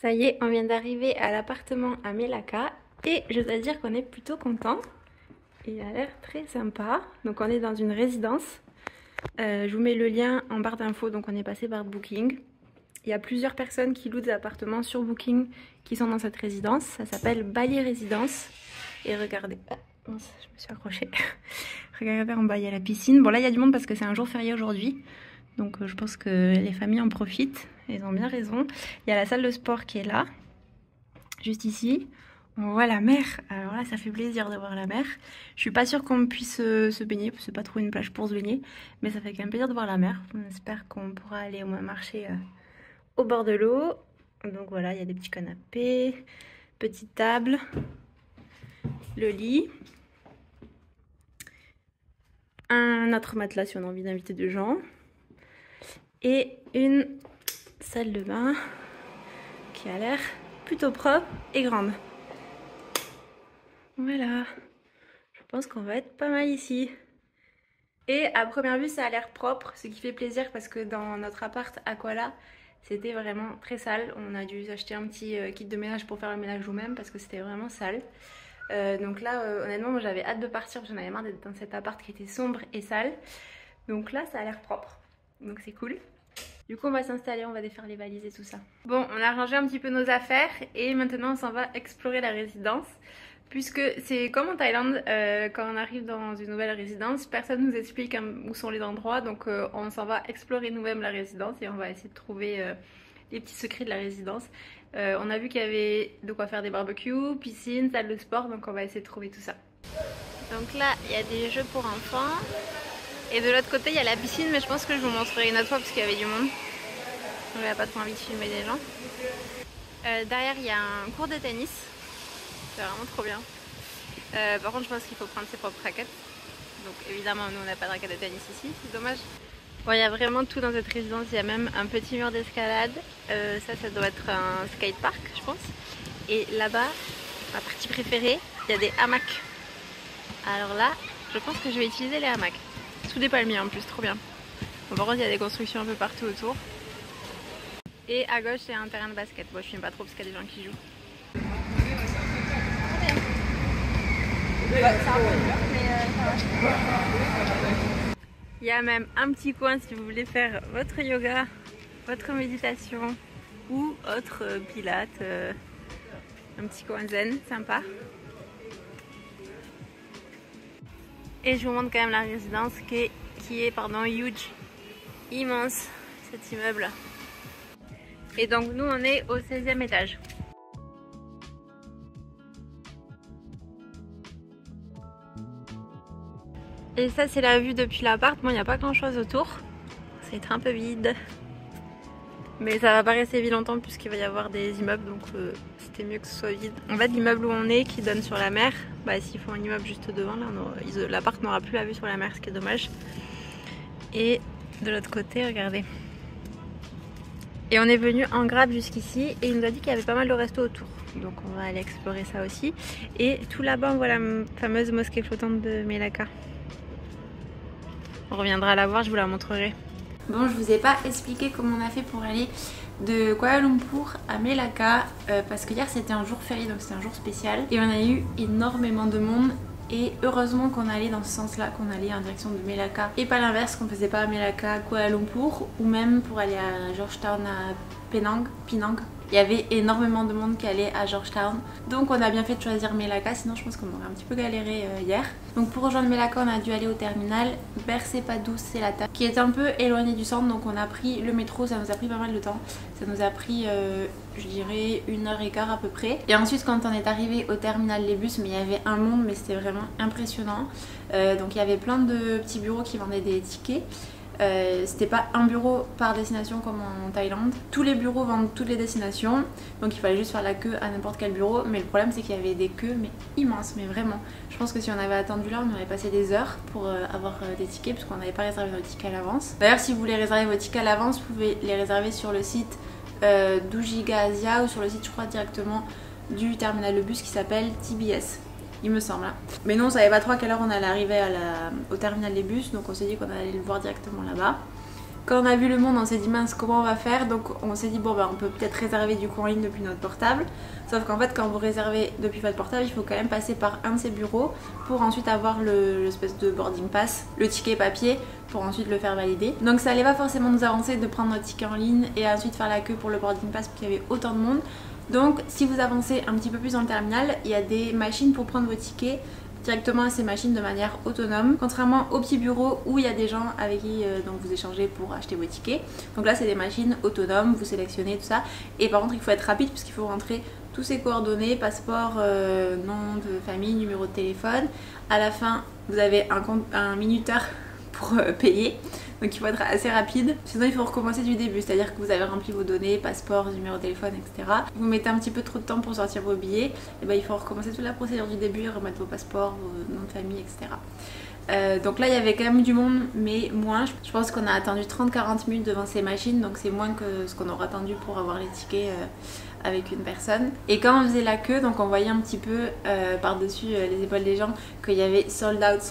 Ça y est, on vient d'arriver à l'appartement à Melaka et je dois dire qu'on est plutôt content. Il a l'air très sympa. Donc on est dans une résidence. Je vous mets le lien en barre d'infos, donc on est passé par Booking. Il y a plusieurs personnes qui louent des appartements sur Booking qui sont dans cette résidence. Ça s'appelle Bali Résidence. Et regardez, je me suis accrochée. Regardez en bas, il y a la piscine. Bon là il y a du monde parce que c'est un jour férié aujourd'hui. Donc je pense que les familles en profitent. Ils ont bien raison. Il y a la salle de sport qui est là, juste ici. On voit la mer. Alors là, ça fait plaisir de voir la mer. Je suis pas sûre qu'on puisse se baigner, parce que c'est pas trop une plage pour se baigner. Mais ça fait quand même plaisir de voir la mer. On espère qu'on pourra aller au moins marcher au bord de l'eau. Donc voilà, il y a des petits canapés, petite table, le lit. Un autre matelas si on a envie d'inviter des gens. Et une salle de bain qui a l'air plutôt propre et grande. Voilà, je pense qu'on va être pas mal ici. Et à première vue ça a l'air propre, ce qui fait plaisir parce que dans notre appart Aquala, c'était vraiment très sale. On a dû acheter un petit kit de ménage pour faire le ménage nous-mêmes parce que c'était vraiment sale. Donc là honnêtement moi j'avais hâte de partir parce que j'en avais marre d'être dans cet appart qui était sombre et sale. Donc là ça a l'air propre, donc c'est cool. Du coup on va s'installer, on va défaire les valises et tout ça. Bon, on a rangé un petit peu nos affaires et maintenant on s'en va explorer la résidence. Puisque c'est comme en Thaïlande, quand on arrive dans une nouvelle résidence, personne ne nous explique où sont les endroits. Donc on s'en va explorer nous-mêmes la résidence et on va essayer de trouver les petits secrets de la résidence. On a vu qu'il y avait de quoi faire des barbecues, piscine, salle de sport, donc on va essayer de trouver tout ça. Donc là, il y a des jeux pour enfants. Et de l'autre côté, il y a la piscine, mais je pense que je vous montrerai une autre fois parce qu'il y avait du monde. On n'avait pas trop envie de filmer des gens. Derrière, il y a un court de tennis. C'est vraiment trop bien. Par contre, je pense qu'il faut prendre ses propres raquettes. Donc évidemment, nous, on n'a pas de raquettes de tennis ici, c'est dommage. Bon, il y a vraiment tout dans cette résidence. Il y a même un petit mur d'escalade. Ça doit être un skatepark, je pense. Et là-bas, ma partie préférée, il y a des hamacs. Alors là, je pense que je vais utiliser les hamacs. Sous des palmiers en plus, trop bien. Bon, par contre, il y a des constructions un peu partout autour. Et à gauche, c'est un terrain de basket. Bon, je filme pas trop parce qu'il y a des gens qui jouent. Il y a même un petit coin si vous voulez faire votre yoga, votre méditation ou autre pilates. Un petit coin zen, sympa. Et je vous montre quand même la résidence qui est huge, immense, cet immeuble. Et donc nous on est au 16e étage. Et ça c'est la vue depuis l'appart. Bon, il n'y a pas grand chose autour, c'est un peu vide. Mais ça va pas rester vide longtemps puisqu'il va y avoir des immeubles, donc c'était mieux que ce soit vide. En fait l'immeuble où on est qui donne sur la mer, bah s'ils font un immeuble juste devant là, l'appart n'aura plus la vue sur la mer, ce qui est dommage. Et de l'autre côté, regardez. Et on est venu en Grab jusqu'ici et il nous a dit qu'il y avait pas mal de restos autour. Donc on va aller explorer ça aussi. Et tout là-bas on voit la fameuse mosquée flottante de Melaka. On reviendra la voir, je vous la montrerai. Bon, je vous ai pas expliqué comment on a fait pour aller de Kuala Lumpur à Melaka parce que hier c'était un jour férié, donc c'était un jour spécial. Et on a eu énormément de monde. Et heureusement qu'on allait dans ce sens là, qu'on allait en direction de Melaka et pas l'inverse, qu'on faisait pas Melaka, Kuala Lumpur ou même pour aller à Georgetown à Penang. Il y avait énormément de monde qui allait à Georgetown, donc on a bien fait de choisir Melaka, sinon je pense qu'on aurait un petit peu galéré hier. Donc pour rejoindre Melaka on a dû aller au terminal Bersepadu Selatan qui est un peu éloigné du centre, donc on a pris le métro, ça nous a pris pas mal de temps, ça nous a pris je dirais 1h15 à peu près. Et ensuite quand on est arrivé au terminal les bus, mais il y avait un monde, mais c'était vraiment impressionnant. Donc il y avait plein de petits bureaux qui vendaient des tickets. C'était pas un bureau par destination comme en Thaïlande. Tous les bureaux vendent toutes les destinations, donc il fallait juste faire la queue à n'importe quel bureau. Mais le problème c'est qu'il y avait des queues mais immenses, mais vraiment. Je pense que si on avait attendu là on aurait passé des heures pour avoir des tickets, parce qu'on n'avait pas réservé nos tickets à l'avance. D'ailleurs si vous voulez réserver vos tickets à l'avance, vous pouvez les réserver sur le site d'Ujiga Asia ou sur le site je crois directement du terminal de bus qui s'appelle TBS. Il me semble. Mais non, on savait pas trop à quelle heure on allait arriver au terminal des bus, donc on s'est dit qu'on allait le voir directement là-bas. Quand on a vu le monde, on s'est dit mince, comment on va faire? Donc on s'est dit bon bah on peut peut-être réserver du coup en ligne depuis notre portable. Sauf qu'en fait quand vous réservez depuis votre portable, il faut quand même passer par un de ces bureaux pour ensuite avoir l'espèce de boarding pass, le ticket papier, pour ensuite le faire valider. Donc ça allait pas forcément nous avancer de prendre notre ticket en ligne et ensuite faire la queue pour le boarding pass parce qu'il y avait autant de monde. Donc si vous avancez un petit peu plus dans le terminal, il y a des machines pour prendre vos tickets directement à ces machines de manière autonome, contrairement au petit bureau où il y a des gens avec qui donc vous échangez pour acheter vos tickets. Donc là c'est des machines autonomes, vous sélectionnez tout ça, et par contre il faut être rapide puisqu'il faut rentrer tous ces coordonnées, passeport, nom de famille, numéro de téléphone. À la fin vous avez un minuteur pour payer, donc il faut être assez rapide, sinon il faut recommencer du début, c'est à dire que vous avez rempli vos données, passeport, numéro de téléphone, etc. Vous mettez un petit peu trop de temps pour sortir vos billets, et ben il faut recommencer toute la procédure du début, remettre vos passeports, vos noms de famille, etc. Donc là il y avait quand même du monde, mais moins. Je pense qu'on a attendu 30-40 minutes devant ces machines, donc c'est moins que ce qu'on aurait attendu pour avoir les tickets avec une personne. Et quand on faisait la queue, donc on voyait un petit peu par-dessus les épaules des gens qu'il y avait sold out,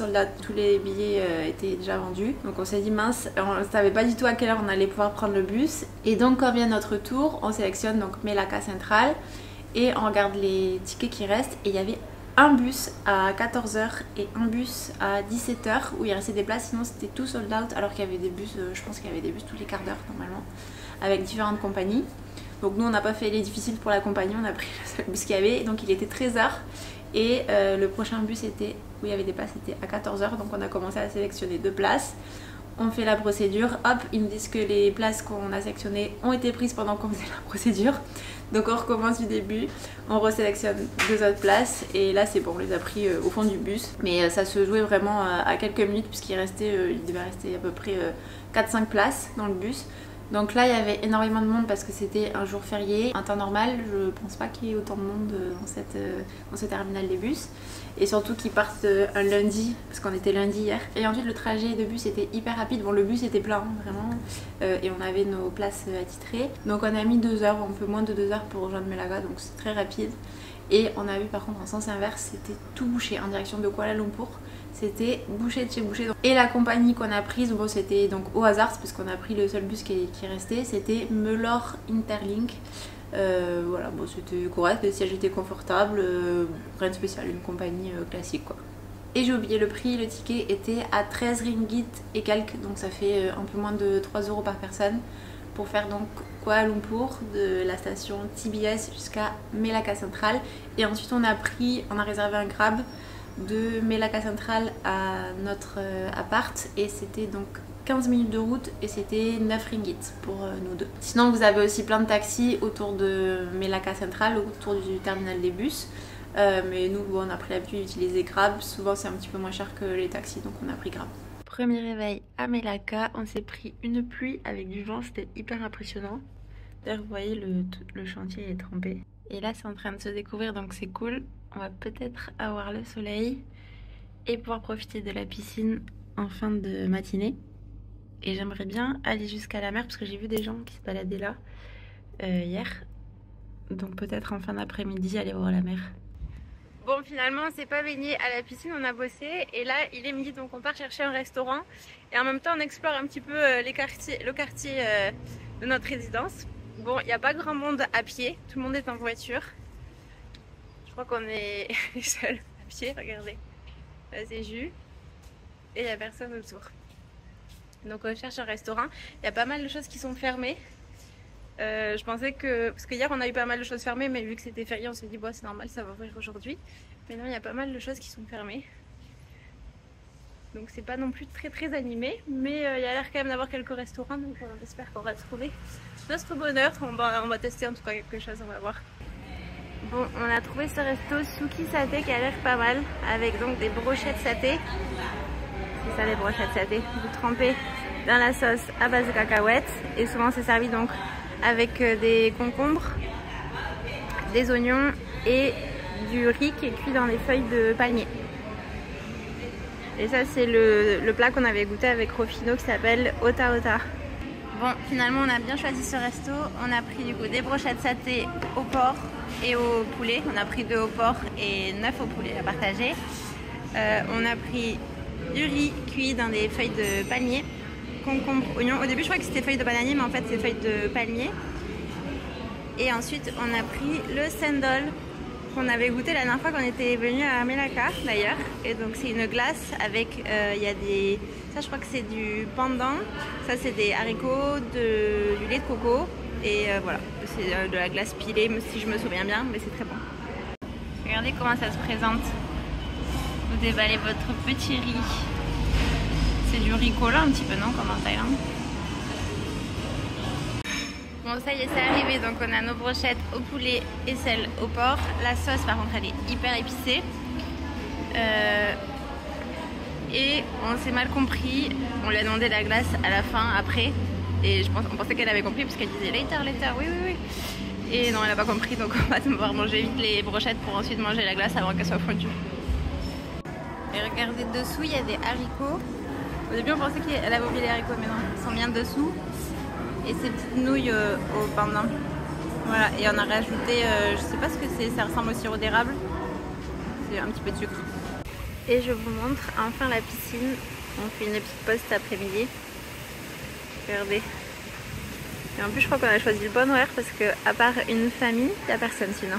tous les billets étaient déjà vendus. Donc on s'est dit mince, on ne savait pas du tout à quelle heure on allait pouvoir prendre le bus. Et donc quand vient notre tour, on sélectionne donc Melaka Central et on regarde les tickets qui restent, et il y avait un bus à 14 h et un bus à 17 h où il restait des places, sinon c'était tout sold out, alors qu'il y avait des bus, je pense qu'il y avait des bus tous les quarts d'heure normalement, avec différentes compagnies. Donc nous on n'a pas fait les difficiles pour la compagnie, on a pris le seul bus qu'il y avait, donc il était 13 h et le prochain bus était, où il y avait des places, était à 14 h, donc on a commencé à sélectionner 2 places. On fait la procédure, hop, ils nous disent que les places qu'on a sélectionnées ont été prises pendant qu'on faisait la procédure. Donc on recommence du début, on resélectionne 2 autres places et là c'est bon, on les a pris au fond du bus. Mais ça se jouait vraiment à quelques minutes puisqu'il il devait rester à peu près 4-5 places dans le bus. Donc là il y avait énormément de monde parce que c'était un jour férié. En temps normal, je pense pas qu'il y ait autant de monde dans ce terminal des bus. Et surtout qu'ils partent un lundi, parce qu'on était lundi hier. Et ensuite le trajet de bus était hyper rapide. Bon, le bus était plein, vraiment. Et on avait nos places attitrées. Donc on a mis 2 heures, un peu moins de 2 heures pour rejoindre Melaka, donc c'est très rapide. Et on a vu par contre en sens inverse, c'était tout bouché en direction de Kuala Lumpur. C'était bouché de chez bouché. Et la compagnie qu'on a prise, bon c'était donc au hasard, parce qu'on a pris le seul bus qui restait, c'était Melor Interlink. Voilà, bon c'était correct, le siège était confortable, rien de spécial, une compagnie classique quoi. Et j'ai oublié le prix, le ticket était à 13 ringgit et quelques, donc ça fait un peu moins de 3 € par personne pour faire donc Kuala Lumpur de la station TBS jusqu'à Melaka Central. Et ensuite on a réservé un Grab de Melaka Central à notre appart et c'était donc 15 minutes de route et c'était 9 ringgit pour nous deux. Sinon vous avez aussi plein de taxis autour de Melaka Central, autour du terminal des bus. Mais nous bon, on a pris l'habitude d'utiliser Grab, souvent c'est un petit peu moins cher que les taxis donc on a pris Grab. Premier réveil à Melaka, on s'est pris une pluie avec du vent, c'était hyper impressionnant. D'ailleurs vous voyez le chantier est trempé. Et là c'est en train de se découvrir donc c'est cool. On va peut-être avoir le soleil et pouvoir profiter de la piscine en fin de matinée. Et j'aimerais bien aller jusqu'à la mer parce que j'ai vu des gens qui se baladaient là hier. Donc peut-être en fin d'après-midi aller voir la mer. Bon finalement on s'est pas baigné à la piscine, on a bossé et là il est midi donc on part chercher un restaurant. Et en même temps on explore un petit peu le quartier de notre résidence. Bon il n'y a pas grand monde à pied, tout le monde est en voiture. Je crois qu'on est les seuls à pied, regardez. Là c'est Jus et il n'y a personne autour. Donc on cherche un restaurant, il y a pas mal de choses qui sont fermées. Je pensais que, parce que hier on a eu pas mal de choses fermées, mais vu que c'était férié on s'est dit bon c'est normal ça va ouvrir aujourd'hui. Mais non il y a pas mal de choses qui sont fermées. Donc c'est pas non plus très animé, mais il y a l'air quand même d'avoir quelques restaurants, donc j'espère qu'on va trouver notre bonheur. On va tester en tout cas quelque chose, on va voir. Bon, on a trouvé ce resto Suki Satay qui a l'air pas mal, avec donc des brochettes saté. C'est ça les brochettes saté, vous trempez dans la sauce à base de cacahuètes et souvent c'est servi donc avec des concombres, des oignons et du riz qui est cuit dans des feuilles de palmier. Et ça c'est le plat qu'on avait goûté avec Rofino qui s'appelle Ota Ota. Bon finalement on a bien choisi ce resto, on a pris du coup des brochettes saté au porc et au poulet, on a pris 2 au porc et 9 au poulet à partager. On a pris du riz cuit dans des feuilles de palmier concombre, oignon. Au début je croyais que c'était feuilles de bananier, mais en fait c'est feuilles de palmier. Et ensuite on a pris le sandal qu'on avait goûté la dernière fois qu'on était venu à Melaka d'ailleurs. Et donc c'est une glace avec, il y a des... Ça je crois que c'est du pandan, ça c'est des haricots, du lait de coco. Et voilà, c'est de la glace pilée si je me souviens bien, mais c'est très bon. Regardez comment ça se présente. Vous déballez votre petit riz. C'est du riz collant un petit peu, non, comme en Thaïlande. Bon, ça y est, c'est arrivé. Donc on a nos brochettes au poulet et celles au porc. La sauce par contre elle est hyper épicée. Et on s'est mal compris. On lui a demandé la glace à la fin, après. Et on pensait qu'elle avait compris parce qu'elle disait later, later, oui, oui, oui. Et non, elle n'a pas compris, donc on va devoir manger vite les brochettes pour ensuite manger la glace avant qu'elle soit fondue. Et regardez dessous, il y a des haricots. Au début on pensait qu'elle avait oublié les haricots, mais non, ils sont bien dessous. Et ces petites nouilles au pandan. Voilà, et on a rajouté, je sais pas ce que c'est, ça ressemble au sirop d'érable. C'est un petit peu de sucre. Et je vous montre enfin la piscine. On fait une petite pause cet après-midi. Regardez. Et en plus je crois qu'on a choisi le bon horaire parce que à part une famille, il n'y a personne sinon.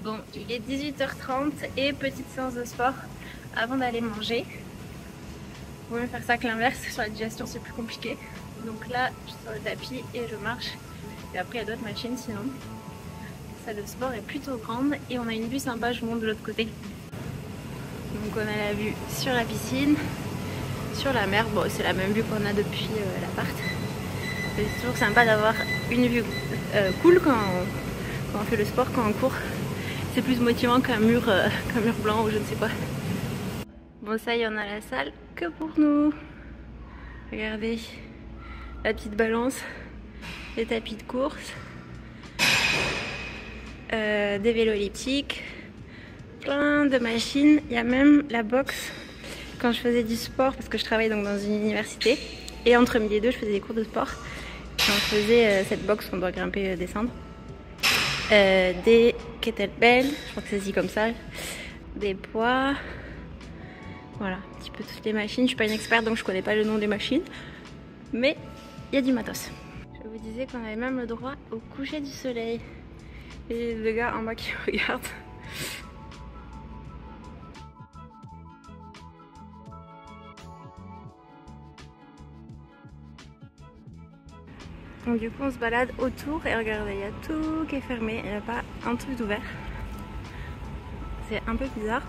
Bon, il est 18h30 et petite séance de sport avant d'aller manger. Vaut mieux faire ça que l'inverse, sur la digestion c'est plus compliqué. Donc là, je suis sur le tapis et je marche. Et après il y a d'autres machines sinon. La salle de sport est plutôt grande et on a une vue sympa, je vous montre de l'autre côté. Donc on a la vue sur la piscine, sur la mer, bon c'est la même vue qu'on a depuis l'appart. C'est toujours sympa d'avoir une vue cool quand on fait le sport, quand on court. C'est plus motivant qu'un mur blanc ou je ne sais quoi. Bon ça y est, on a la salle que pour nous. Regardez la petite balance, les tapis de course. Des vélos elliptiques, plein de machines, il y a même la boxe quand je faisais du sport parce que je travaille donc dans une université et entre midi et deux je faisais des cours de sport et on faisait cette boxe où on doit grimper descendre, des kettlebells, je crois que c'est dit comme ça, des poids, voilà un petit peu toutes les machines. Je suis pas une experte donc je connais pas le nom des machines mais il y a du matos. Je vous disais qu'on avait même le droit au coucher du soleil. Et le gars en bas qui regarde. Donc du coup on se balade autour et regardez, il y a tout qui est fermé, il n'y a pas un truc d'ouvert. C'est un peu bizarre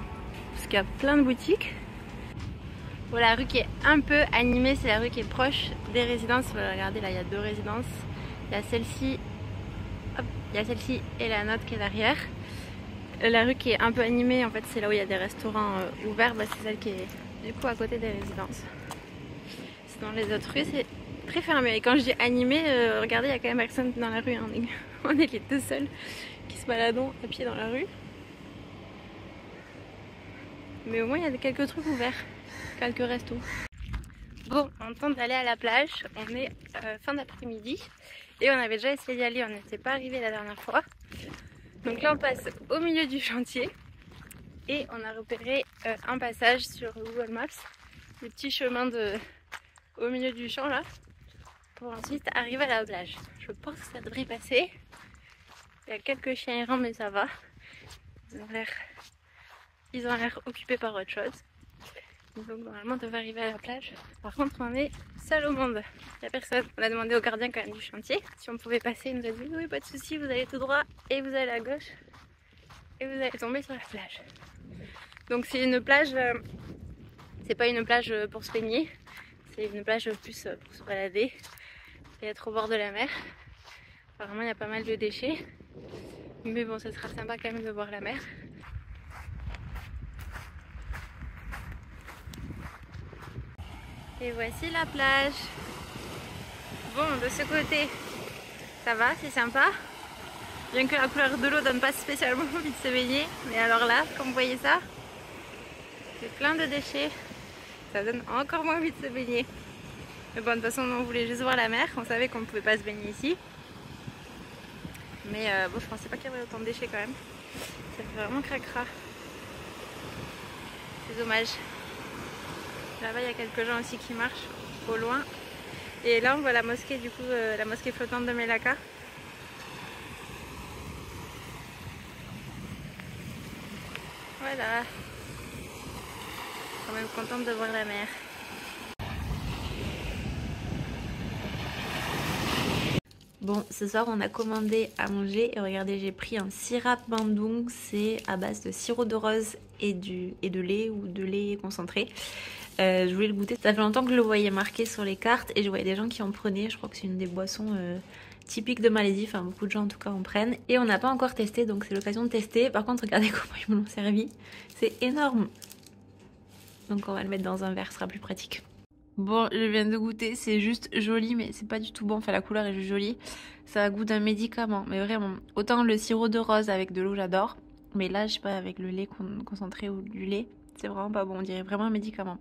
parce qu'il y a plein de boutiques. Bon, la rue qui est un peu animée, c'est la rue qui est proche des résidences. Regardez là, il y a deux résidences. Il y a celle-ci. Il y a celle-ci et la nôtre qui est derrière. La rue qui est un peu animée, en fait, c'est là où il y a des restaurants ouverts. Bah, c'est celle qui est du coup à côté des résidences. Sinon, les autres rues, c'est très fermé. Et quand je dis animé, regardez, il y a quand même personne dans la rue. Hein. On est les deux seuls qui se baladons à pied dans la rue. Mais au moins, il y a quelques trucs ouverts, quelques restos. Bon, on tente d'aller à la plage. On est fin d'après-midi. Et on avait déjà essayé d'y aller, on n'était pas arrivé la dernière fois. Donc là on passe au milieu du chantier. Et on a repéré un passage sur Google Maps. Le petit chemin au milieu du champ là. Pour ensuite arriver à la plage. Je pense que ça devrait passer. Il y a quelques chiens errants mais ça va. Ils ont l'air occupés par autre chose. Donc normalement on devrait arriver à la plage. Par contre on est seul au monde. Il n'y a personne. On a demandé au gardien quand même du chantier si on pouvait passer. Il nous a dit oui pas de souci, vous allez tout droit et vous allez à gauche. Et vous allez tomber sur la plage. Donc c'est une plage, c'est pas une plage pour se baigner. C'est une plage plus pour se balader et être au bord de la mer. Apparemment il y a pas mal de déchets. Mais bon ça sera sympa quand même de voir la mer. Et voici la plage. Bon, de ce côté, ça va, c'est sympa. Bien que la couleur de l'eau donne pas spécialement envie de se baigner. Mais alors là, comme vous voyez ça, c'est plein de déchets. Ça donne encore moins envie de se baigner. Mais bon, de toute façon, on voulait juste voir la mer. On savait qu'on ne pouvait pas se baigner ici. Mais bon, je pensais pas qu'il y avait autant de déchets quand même. Ça fait vraiment cracra. C'est dommage. Là-bas, il y a quelques gens aussi qui marchent au loin. Et là, on voit la mosquée, du coup, la mosquée flottante de Melaka. Voilà. Quand même contente de voir la mer. Bon, ce soir on a commandé à manger et regardez, j'ai pris un sirap bandung, c'est à base de sirop de rose et de lait ou de lait concentré. Je voulais le goûter, ça fait longtemps que je le voyais marqué sur les cartes et je voyais des gens qui en prenaient, je crois que c'est une des boissons typiques de Malaisie, enfin beaucoup de gens en tout cas en prennent. Et on n'a pas encore testé donc c'est l'occasion de tester, par contre regardez comment ils me l'ont servi, c'est énorme. Donc on va le mettre dans un verre, ce sera plus pratique. Bon, je viens de goûter, c'est juste joli, mais c'est pas du tout bon. Enfin, la couleur est juste jolie. Ça a goût d'un médicament, mais vraiment. Autant le sirop de rose avec de l'eau, j'adore. Mais là, je sais pas, avec le lait concentré ou du lait, c'est vraiment pas bon. On dirait vraiment un médicament.